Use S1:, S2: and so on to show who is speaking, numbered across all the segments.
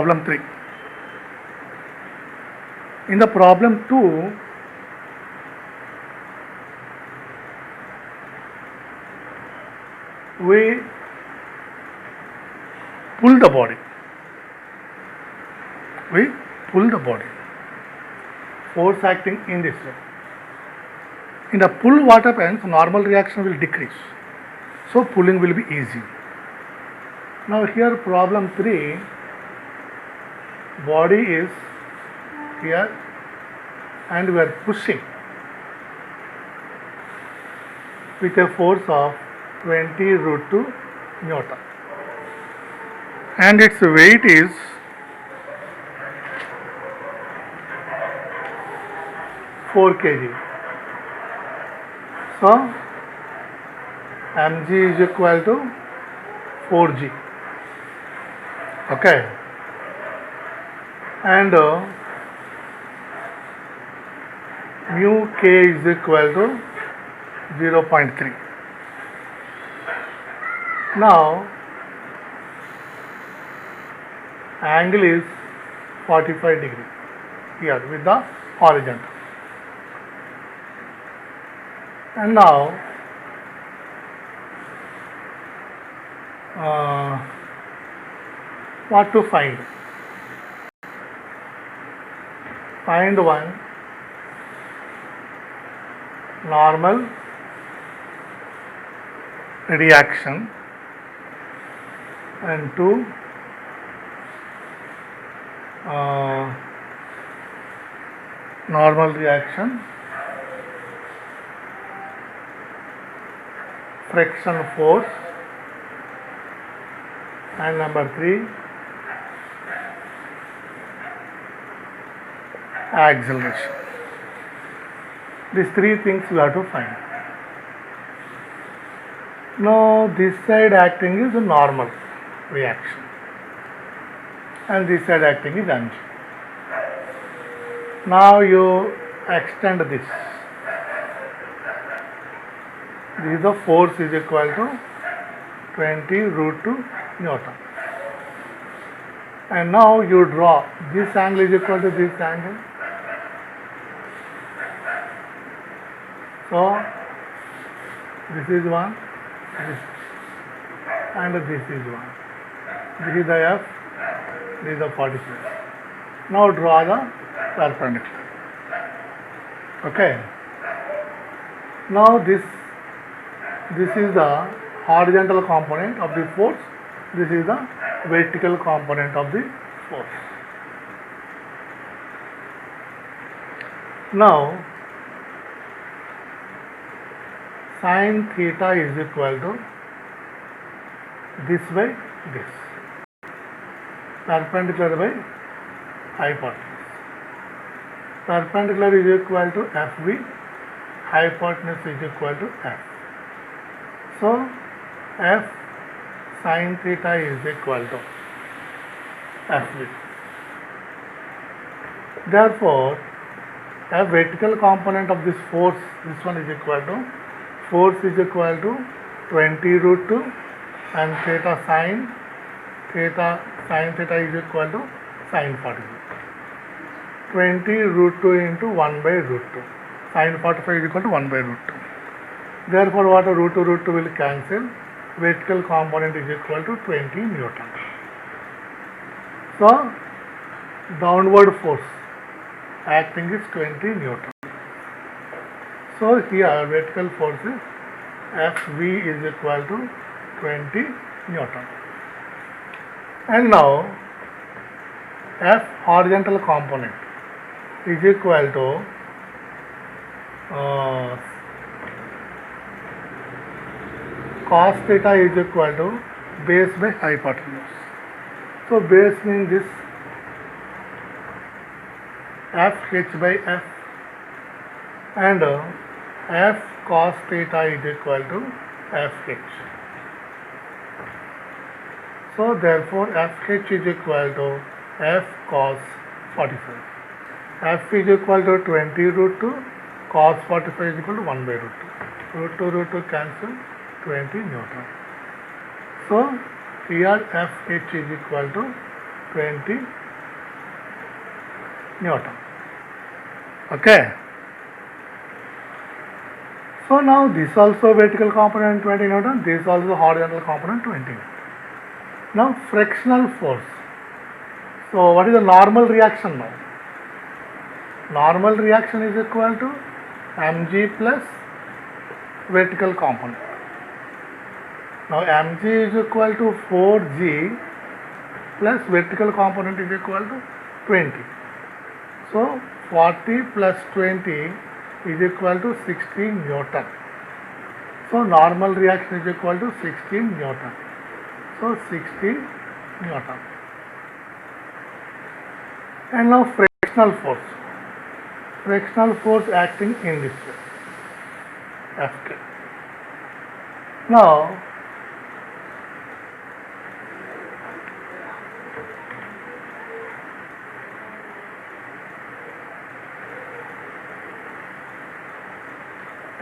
S1: problem 3. In the problem 2, we pull the body. We pull the body. Force acting in this way. In the pull, what happens? Normal reaction will decrease. So pulling will be easy. Now here problem 3, body is here and we are pushing with a force of 20 root 2 Newton. And its weight is 4 kg. So mg is equal to 4g. Okay. And mu k is equal to 0.3. Now angle is 45 degree here with the horizontal. And now what to find? Find one normal reaction and two normal reaction, friction force, and number 3 acceleration. These 3 things we have to find. Now this side acting is a normal reaction and this side acting is mg. Now you extend this. This is the force is equal to 20 root 2 Newton. And now you draw this angle is equal to this angle. So this is one, this, and this is one. This is the F, this is the 45. Now draw the perpendicular. Okay. Now this is the horizontal component of the force. This is the vertical component of the force. Now sin theta is equal to this by this, perpendicular by hypotenuse. Perpendicular is equal to FV, hypotenuse is equal to F. So F sin theta is equal to FV. Therefore, a vertical component of this force, this one is equal to, force is equal to 20 root 2 and theta sin theta is equal to sin 42. 20 root 2 into 1 by root 2. Sin 45 is equal to 1 by root 2. Therefore, what root 2 will cancel. Vertical component is equal to 20 Newton. So, downward force acting is 20 Newton. So, here vertical force is Fv is equal to 20 Newton. And now, F horizontal component is equal to cos theta is equal to base by hypotenuse. So base means this Fh by F and F cos theta is equal to Fh. So therefore Fh is equal to F cos 45. F is equal to 20 root 2, cos 45 is equal to 1 by root 2. Root 2 cancel, 20 Newton. So here Fh is equal to 20 Newton. Okay. So now this also vertical component 20 Newton, this also horizontal component 20 Newton. Now frictional force. So what is the normal reaction now? Normal reaction is equal to mg plus vertical component. Now mg is equal to 4g plus vertical component is equal to 20. So 40 plus 20 is equal to 16 Newton. So normal reaction is equal to 16 Newton. So 16 Newton. And now frictional force. Frictional force acting in this way. Fk. Now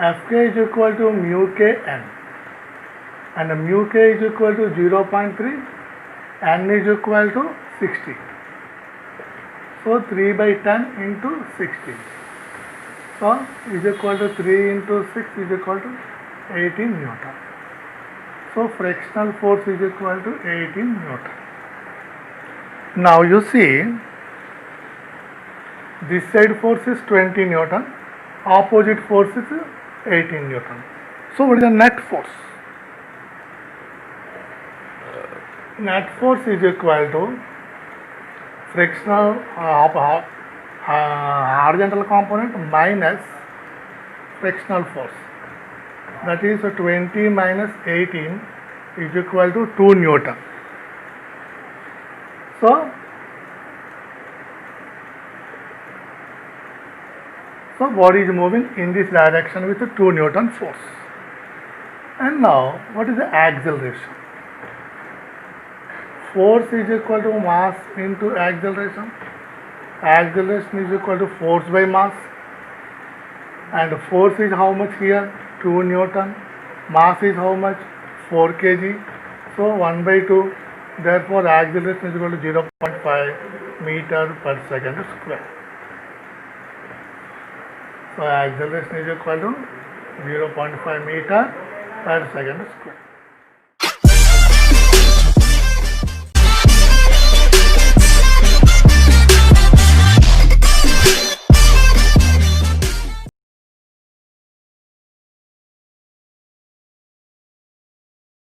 S1: Fk is equal to mu kn, and mu k is equal to 0.3, n is equal to 60. So 3 by 10 into 60. So is equal to 3 into 6 is equal to 18 Newton. So frictional force is equal to 18 Newton. Now you see, this side force is 20 Newton, opposite force is 18 Newton. So what is the net force? Net force is equal to frictional horizontal component minus frictional force. That is 20 minus 18 is equal to 2 Newton. So body is moving in this direction with a 2 Newton force. And now what is the acceleration? Force is equal to mass into acceleration. Acceleration is equal to force by mass. And force is how much here? 2 Newton. Mass is how much? 4 kg. So 1 by 2. Therefore acceleration is equal to 0.5 meter per second square. So acceleration is equal to 0.5 meter per second square.